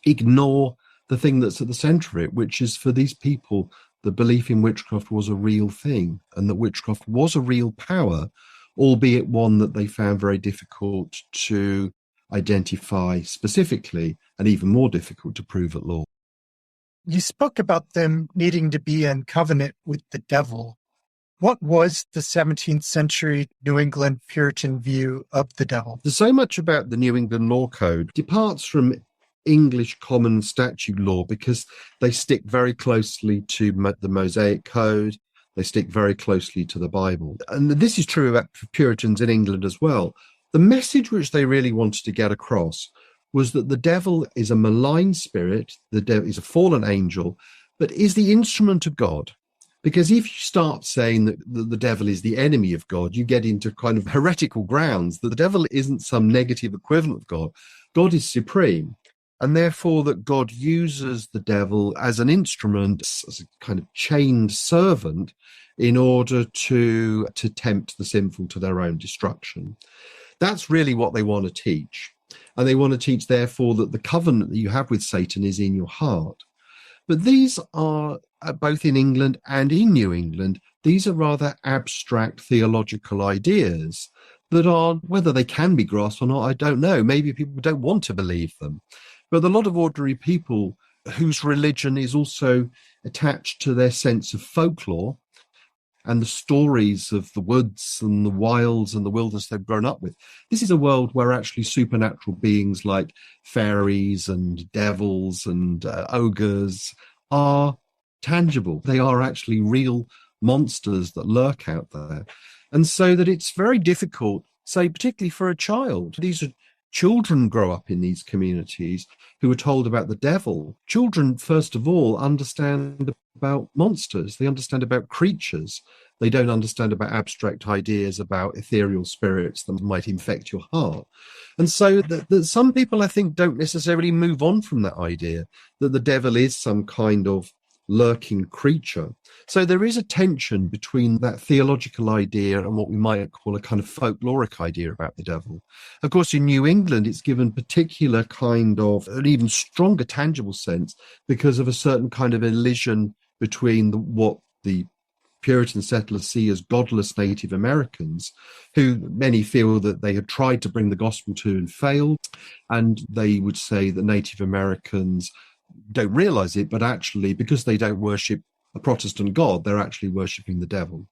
ignore the thing that's at the center of it, which is, for these people, the belief in witchcraft was a real thing and that witchcraft was a real power, albeit one that they found very difficult to identify specifically and even more difficult to prove at law. You spoke about them needing to be in covenant with the devil. What was the 17th century New England Puritan view of the devil? There's so much about the New England Law Code departs from English common statute law because they stick very closely to the Mosaic Code. They stick very closely to the Bible. And this is true about Puritans in England as well. The message which they really wanted to get across was that the devil is a malign spirit, the devil is a fallen angel, but is the instrument of God. Because if you start saying that the devil is the enemy of God, you get into kind of heretical grounds, that the devil isn't some negative equivalent of God. God is supreme. And therefore that God uses the devil as an instrument, as a kind of chained servant, in order to tempt the sinful to their own destruction. That's really what they want to teach. And they want to teach, therefore, that the covenant that you have with Satan is in your heart. But these are, both in England and in New England, these are rather abstract theological ideas that are, whether they can be grasped or not, I don't know. Maybe people don't want to believe them. But a lot of ordinary people whose religion is also attached to their sense of folklore and the stories of the woods and the wilds and the wilderness they've grown up with. This is a world where actually supernatural beings like fairies and devils and ogres are tangible. They are actually real monsters that lurk out there. And so that it's very difficult, say, particularly for a child. These are children grow up in these communities who are told about the devil. Children, first of all, understand about monsters. They understand about creatures. They don't understand about abstract ideas about ethereal spirits that might infect your heart. And so that some people, I think, don't necessarily move on from that idea that the devil is some kind of lurking creature. So there is a tension between that theological idea and what we might call a kind of folkloric idea about the devil. Of course, in New England, it's given particular kind of an even stronger tangible sense because of a certain kind of elision between what the Puritan settlers see as godless Native Americans, who many feel that they had tried to bring the gospel to and failed. And they would say that Native Americans don't realize it, but actually, because they don't worship a Protestant God, they're actually worshiping the devil.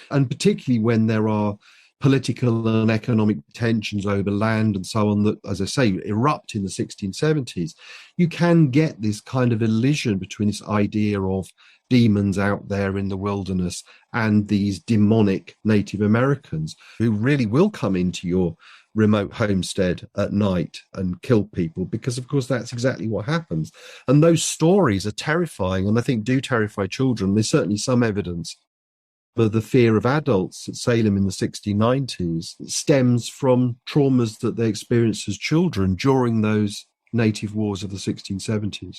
And particularly when there are political and economic tensions over land and so on that, as I say, erupt in the 1670s, you can get this kind of elision between this idea of demons out there in the wilderness and these demonic Native Americans who really will come into your remote homestead at night and kill people, because of course that's exactly what happens. And those stories are terrifying, and I think do terrify children. There's certainly some evidence of the fear of adults at Salem in the 1690s stems from traumas that they experienced as children during those native wars of the 1670s.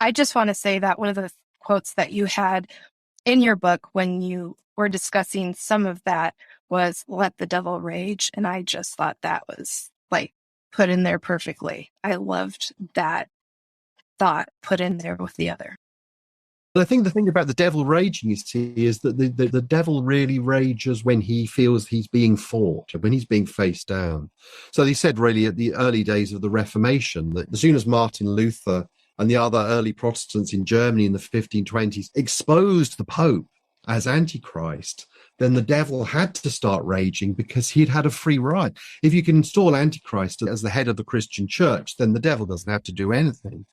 I just want to say that one of the quotes that you had in your book when you were discussing some of that was "let the devil rage." And I just thought that was like put in there perfectly. I loved that thought put in there with the other. I think the thing about the devil raging is that the devil really rages when he feels he's being fought, when he's being faced down. So they said really at the early days of the Reformation that as soon as Martin Luther and the other early Protestants in Germany in the 1520s exposed the Pope as Antichrist, then the devil had to start raging because he'd had a free ride. If you can install Antichrist as the head of the Christian church, then the devil doesn't have to do anything.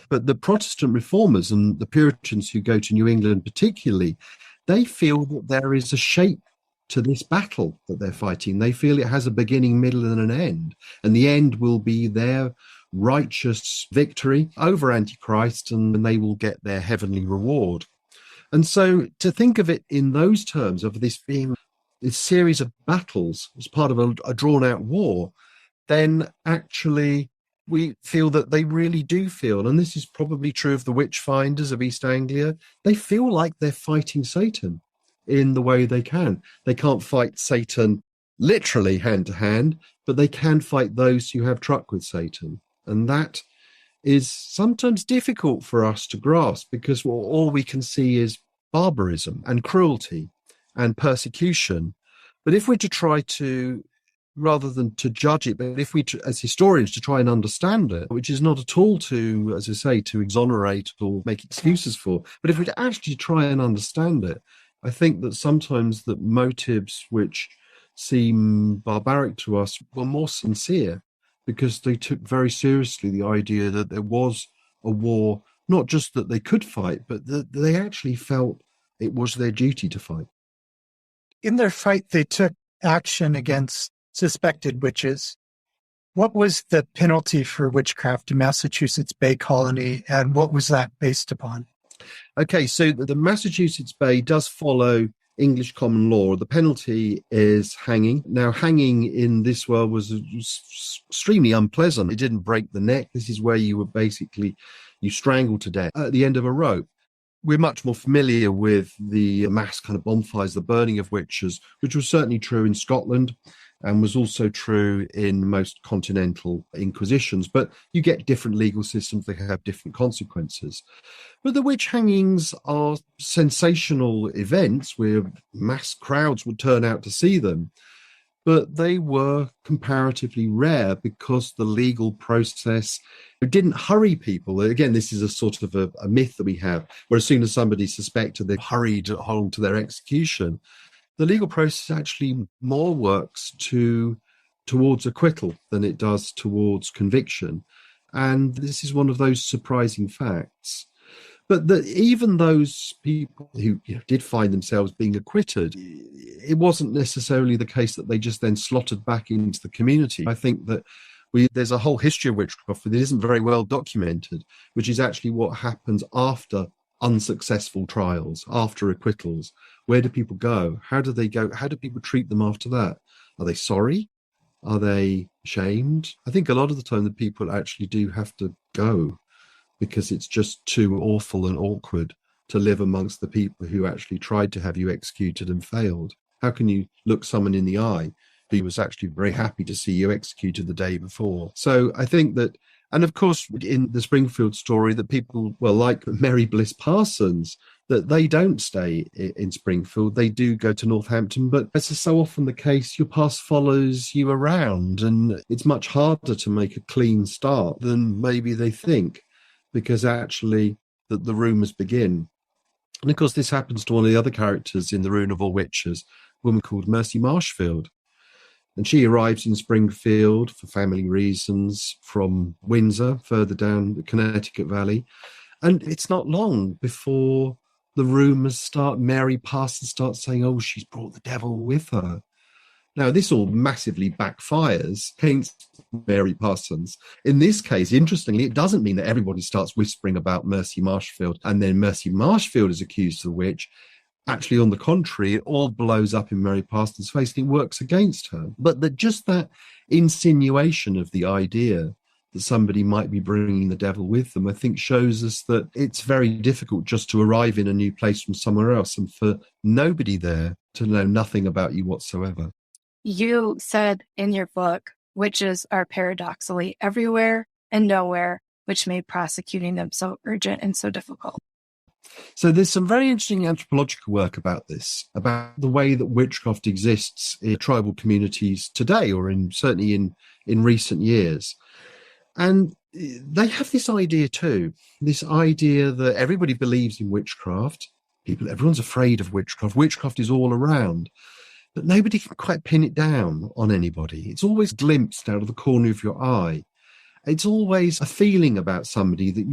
But the Protestant reformers and the Puritans who go to New England particularly, they feel that there is a shape to this battle that they're fighting. They feel it has a beginning, middle, and an end. And the end will be their righteous victory over Antichrist, and they will get their heavenly reward. And so to think of it in those terms, of this being this series of battles as part of a drawn-out war, then actually we feel that they really do feel, and this is probably true of the witch finders of East Anglia, they feel like they're fighting Satan in the way they can. They can't fight Satan literally hand to hand, but they can fight those who have truck with Satan. And that is sometimes difficult for us to grasp because all we can see is barbarism and cruelty and persecution. But if we're to try to, rather than to judge it, but if we, as historians, to try and understand it, which is not at all to, as I say, to exonerate or make excuses for, but if we actually try and understand it, I think that sometimes the motives which seem barbaric to us were more sincere because they took very seriously the idea that there was a war, not just that they could fight, but that they actually felt it was their duty to fight. In their fight, they took action against suspected witches. What was the penalty for witchcraft in Massachusetts Bay Colony, and what was that based upon? Okay, so the Massachusetts Bay does follow English common law. The penalty is hanging. Now, hanging in this world was extremely unpleasant. It didn't break the neck. This is where you strangled to death at the end of a rope. We're much more familiar with the mass kind of bonfires, the burning of witches, which was certainly true in Scotland and was also true in most continental inquisitions. But you get different legal systems that have different consequences. But the witch hangings are sensational events where mass crowds would turn out to see them. But they were comparatively rare because the legal process didn't hurry people. Again, this is a sort of a myth that we have, where as soon as somebody's suspected, they're hurried along to their execution. The legal process actually more works towards acquittal than it does towards conviction. And this is one of those surprising facts. But even those people who did find themselves being acquitted, it wasn't necessarily the case that they just then slotted back into the community. I think that there's a whole history of witchcraft that isn't very well documented, which is actually what happens after unsuccessful trials, after acquittals. Where do people go? How do they go? How do people treat them after that? Are they sorry? Are they ashamed? I think a lot of the time the people actually do have to go, because it's just too awful and awkward to live amongst the people who actually tried to have you executed and failed. How can you look someone in the eye who was actually very happy to see you executed the day before? So I think that, and of course, in the Springfield story, that people, well, like Mary Bliss Parsons, that they don't stay in Springfield. They do go to Northampton, but as is so often the case, your past follows you around, and it's much harder to make a clean start than maybe they think, because actually the rumours begin. And of course, this happens to one of the other characters in The Ruin of All Witches, a woman called Mercy Marshfield. And she arrives in Springfield for family reasons from Windsor, further down the Connecticut Valley. And it's not long before the rumours start. Mary Parsons starts saying, oh, she's brought the devil with her. Now, this all massively backfires against Mary Parsons. In this case, interestingly, it doesn't mean that everybody starts whispering about Mercy Marshfield and then Mercy Marshfield is accused of the witch. Actually, on the contrary, it all blows up in Mary Parsons' face and it works against her. But just that insinuation of the idea that somebody might be bringing the devil with them, I think shows us that it's very difficult just to arrive in a new place from somewhere else and for nobody there to know nothing about you whatsoever. You said in your book, witches are paradoxically everywhere and nowhere, which made prosecuting them so urgent and so difficult. So there's some very interesting anthropological work about this, about the way that witchcraft exists in tribal communities today, or certainly in recent years. And they have this idea too, this idea that everybody believes in witchcraft. Everyone's afraid of witchcraft. Witchcraft is all around. But nobody can quite pin it down on anybody. It's always glimpsed out of the corner of your eye. It's always a feeling about somebody that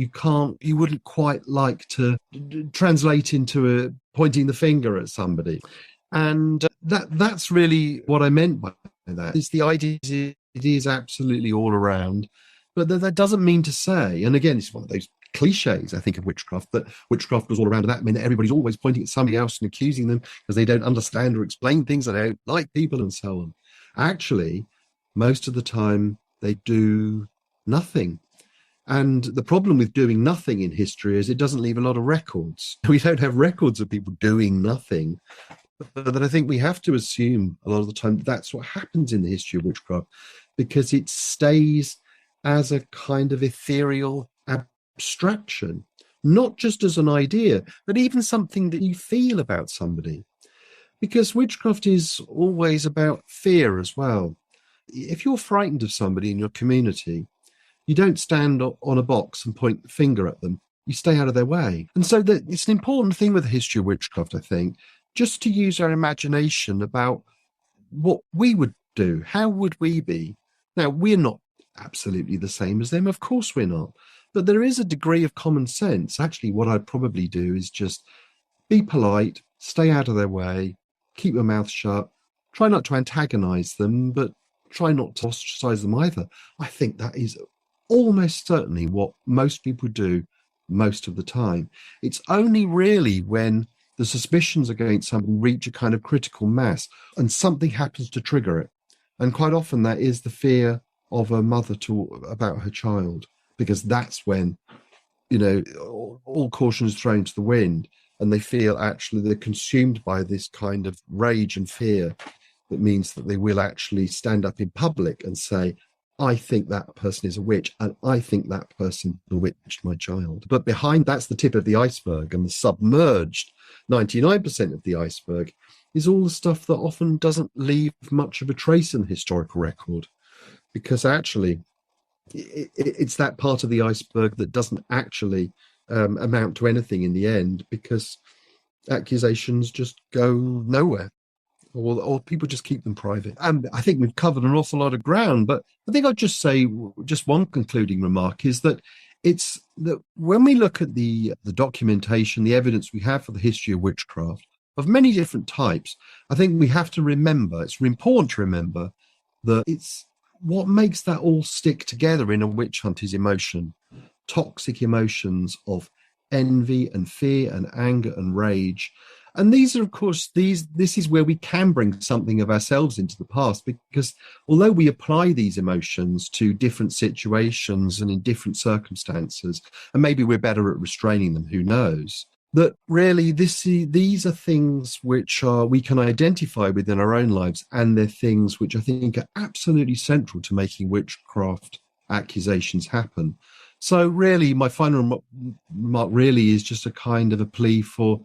you wouldn't quite like to translate into pointing the finger at somebody. And that's really what I meant by that. It's the idea it is absolutely all around, but that doesn't mean to say, and again, it's one of those cliches, I think, of witchcraft, that witchcraft was all around, and that meant that everybody's always pointing at somebody else and accusing them because they don't understand or explain things, and they don't like people and so on. Actually, most of the time, they do nothing. And the problem with doing nothing in history is it doesn't leave a lot of records. We don't have records of people doing nothing. But I think we have to assume a lot of the time that's what happens in the history of witchcraft, because it stays as a kind of ethereal abstraction, not just as an idea, but even something that you feel about somebody. Because witchcraft is always about fear as well. If you're frightened of somebody in your community, you don't stand on a box and point the finger at them. You stay out of their way. And so it's an important thing with the history of witchcraft, I think, just to use our imagination about what we would do. How would we be? Now, we're not absolutely the same as them. Of course we're not. But there is a degree of common sense. Actually, what I'd probably do is just be polite, stay out of their way, keep your mouth shut, try not to antagonize them, but try not to ostracize them either. I think that is almost certainly what most people do most of the time. It's only really when the suspicions against somebody reach a kind of critical mass and something happens to trigger it. And quite often that is the fear of a mother about her child, because that's when, all caution is thrown to the wind and they feel actually they're consumed by this kind of rage and fear It means that they will actually stand up in public and say, I think that person is a witch, and I think that person bewitched my child. But behind that's the tip of the iceberg, and the submerged 99% of the iceberg is all the stuff that often doesn't leave much of a trace in the historical record, because actually it's that part of the iceberg that doesn't actually amount to anything in the end, because accusations just go nowhere. Or people just keep them private. And I think we've covered an awful lot of ground, but I think I'd just say just one concluding remark is that it's that when we look at the documentation, the evidence we have for the history of witchcraft of many different types, I think we have to remember, it's important to remember that it's what makes that all stick together in a witch hunt is emotion, toxic emotions of envy and fear and anger and rage. And these are, of course, this is where we can bring something of ourselves into the past, because although we apply these emotions to different situations and in different circumstances, and maybe we're better at restraining them, who knows, that really these are things which we can identify within our own lives, and they're things which I think are absolutely central to making witchcraft accusations happen. So really, my final remark really is just a kind of a plea for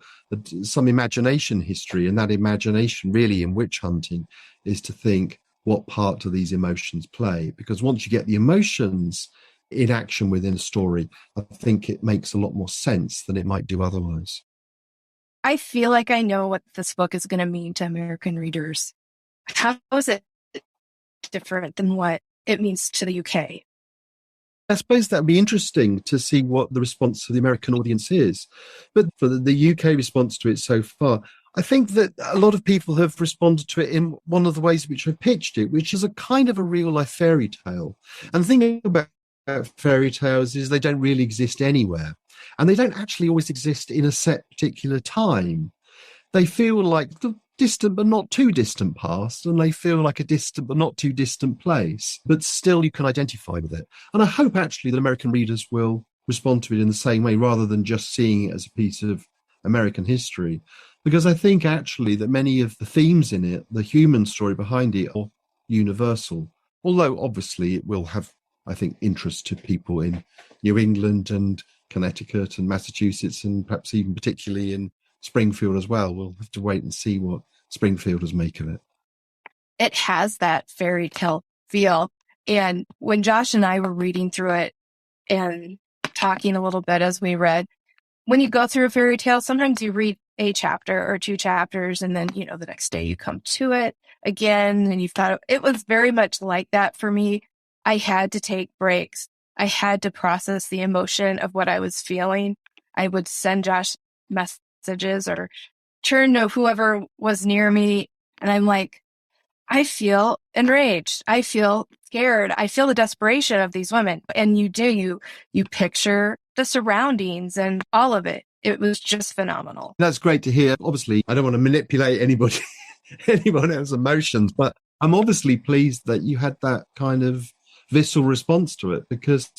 some imagination history, and that imagination really in witch hunting is to think, what part do these emotions play? Because once you get the emotions in action within a story, I think it makes a lot more sense than it might do otherwise. I feel like I know what this book is going to mean to American readers. How is it different than what it means to the UK? I suppose that would be interesting to see what the response to the American audience is. But for the UK response to it so far, I think that a lot of people have responded to it in one of the ways which I pitched it, which is a kind of a real-life fairy tale. And the thing about fairy tales is they don't really exist anywhere. And they don't actually always exist in a set particular time. They feel like the distant but not too distant past, and they feel like a distant but not too distant place, but still you can identify with it. And I hope actually that American readers will respond to it in the same way, rather than just seeing it as a piece of American history, because I think actually that many of the themes in it, the human story behind it, are universal, although obviously it will have, I think, interest to people in New England and Connecticut and Massachusetts, and perhaps even particularly in Springfield as well. We'll have to wait and see what Springfielders make of it. It has that fairy tale feel. And when Josh and I were reading through it and talking a little bit as we read, when you go through a fairy tale, sometimes you read a chapter or two chapters, and then, the next day you come to it again, and you've thought it was very much like that for me. I had to take breaks. I had to process the emotion of what I was feeling. I would send Josh messages or turn to whoever was near me, and I'm like, I feel enraged. I feel scared. I feel the desperation of these women. And you picture the surroundings and all of it. It was just phenomenal. That's great to hear. Obviously, I don't want to manipulate anyone else's emotions, but I'm obviously pleased that you had that kind of visceral response to it, because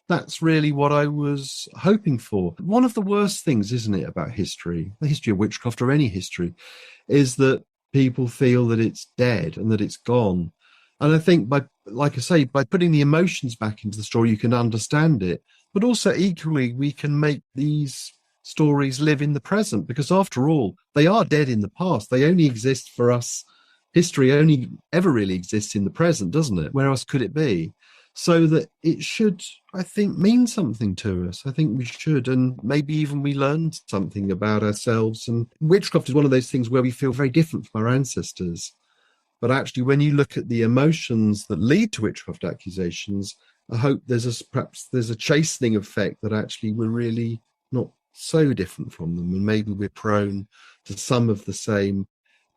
that's really what I was hoping for. One of the worst things, isn't it, about history, the history of witchcraft or any history, is that people feel that it's dead and that it's gone. And I think by putting the emotions back into the story, you can understand it. But also equally, we can make these stories live in the present, because after all, they are dead in the past. They only exist for us. History only ever really exists in the present, doesn't it? Where else could it be? So that it should, I think, mean something to us. I think we should, and maybe even we learned something about ourselves. And witchcraft is one of those things where we feel very different from our ancestors. But actually, when you look at the emotions that lead to witchcraft accusations, I hope there's a chastening effect that actually we're really not so different from them, and maybe we're prone to some of the same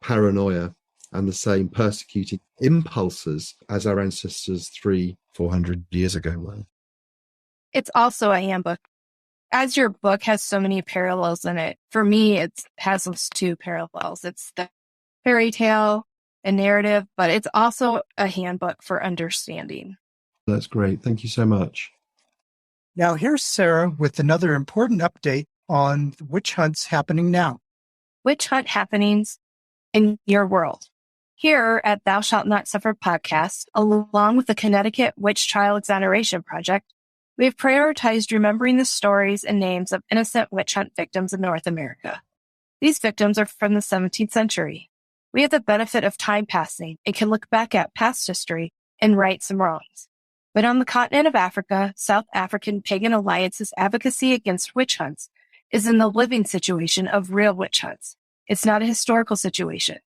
paranoia and the same persecuting impulses as our ancestors 300-400 years ago were. It's also a handbook. As your book has so many parallels in it, for me, it has those two parallels. It's the fairy tale and narrative, but it's also a handbook for understanding. That's great. Thank you so much. Now here's Sarah with another important update on witch hunts happening now. Witch hunt happenings in your world. Here at Thou Shalt Not Suffer podcast, along with the Connecticut Witch Trial Exoneration Project, we have prioritized remembering the stories and names of innocent witch hunt victims in North America. These victims are from the 17th century. We have the benefit of time passing and can look back at past history and right some wrongs. But on the continent of Africa, South African Pagan Alliance's advocacy against witch hunts is in the living situation of real witch hunts. It's not a historical situation.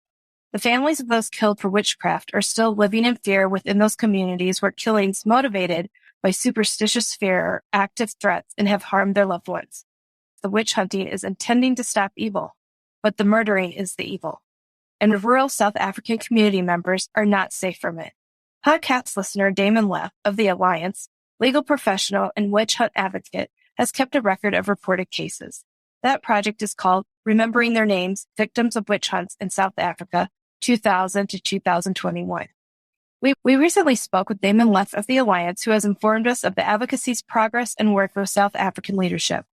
The families of those killed for witchcraft are still living in fear within those communities where killings motivated by superstitious fear are active threats and have harmed their loved ones. The witch hunting is intending to stop evil, but the murdering is the evil. And rural South African community members are not safe from it. Podcast listener Damon Leff of the Alliance, legal professional and witch hunt advocate, has kept a record of reported cases. That project is called Remembering Their Names, Victims of Witch Hunts in South Africa, 2000 to 2021. We recently spoke with Damon Leff of the Alliance, who has informed us of the advocacy's progress and work with South African leadership.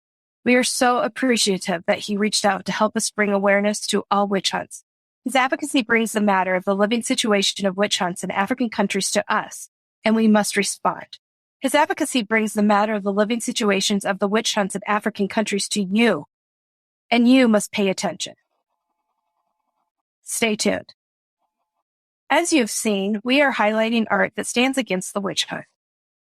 We are so appreciative that he reached out to help us bring awareness to all witch hunts. His advocacy brings the matter of the living situation of witch hunts in African countries to us, and we must respond. His advocacy brings the matter of the living situations of the witch hunts in African countries to you, and you must pay attention. Stay tuned. As you've seen, we are highlighting art that stands against the witch hunt.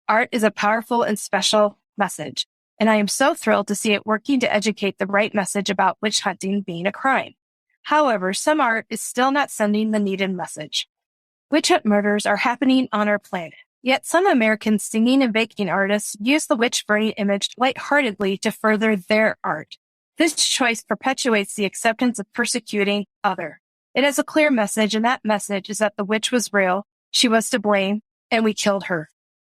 Art is a powerful and special message, and I am so thrilled to see it working to educate the right message about witch hunting being a crime. However, some art is still not sending the needed message. Witch hunt murders are happening on our planet, yet some American singing and baking artists use the witch burning image lightheartedly to further their art. This choice perpetuates the acceptance of persecuting other. It has a clear message, and that message is that the witch was real, she was to blame, and we killed her.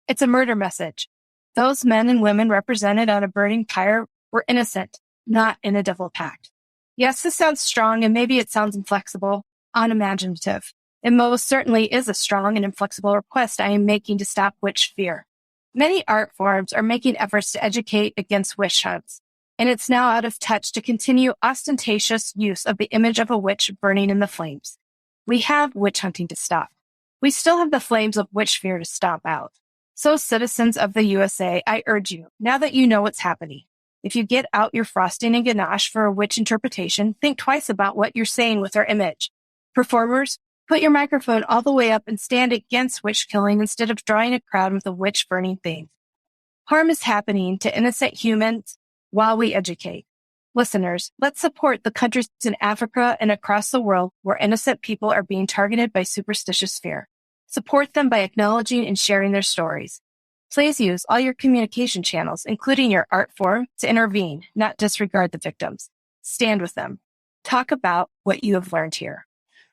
It's a murder message. Those men and women represented on a burning pyre were innocent, not in a devil pact. Yes, this sounds strong, and maybe it sounds inflexible, unimaginative. It most certainly is a strong and inflexible request I am making to stop witch fear. Many art forms are making efforts to educate against witch hunts, and it's now out of touch to continue ostentatious use of the image of a witch burning in the flames. We have witch hunting to stop. We still have the flames of witch fear to stomp out. So, citizens of the USA, I urge you, now that you know what's happening, if you get out your frosting and ganache for a witch interpretation, think twice about what you're saying with our image. Performers, put your microphone all the way up and stand against witch killing instead of drawing a crowd with a witch burning thing. Harm is happening to innocent humans while we educate. Listeners, let's support the countries in Africa and across the world where innocent people are being targeted by superstitious fear. Support them by acknowledging and sharing their stories. Please use all your communication channels, including your art form, to intervene, not disregard the victims. Stand with them. Talk about what you have learned here.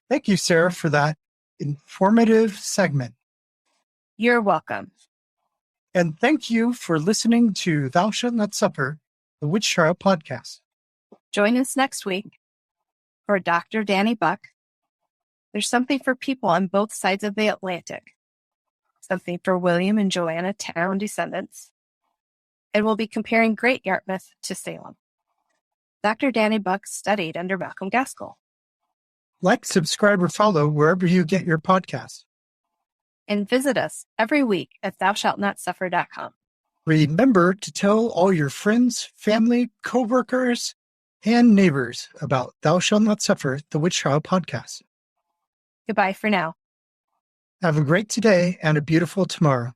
Thank you, Sarah, for that informative segment. You're welcome. And thank you for listening to Thou Shalt Not Suffer, the Witch Trial podcast. Join us next week for Dr. Danny Buck. There's something for people on both sides of the Atlantic. Something for William and Joanna Town descendants. And we'll be comparing Great Yarmouth to Salem. Dr. Danny Buck studied under Malcolm Gaskill. Like, subscribe, or follow wherever you get your podcasts. And visit us every week at thoushallnotsuffer.com. Remember to tell all your friends, family, co-workers, and neighbors about Thou Shalt Not Suffer, the Witch Trial podcast. Goodbye for now. Have a great today and a beautiful tomorrow.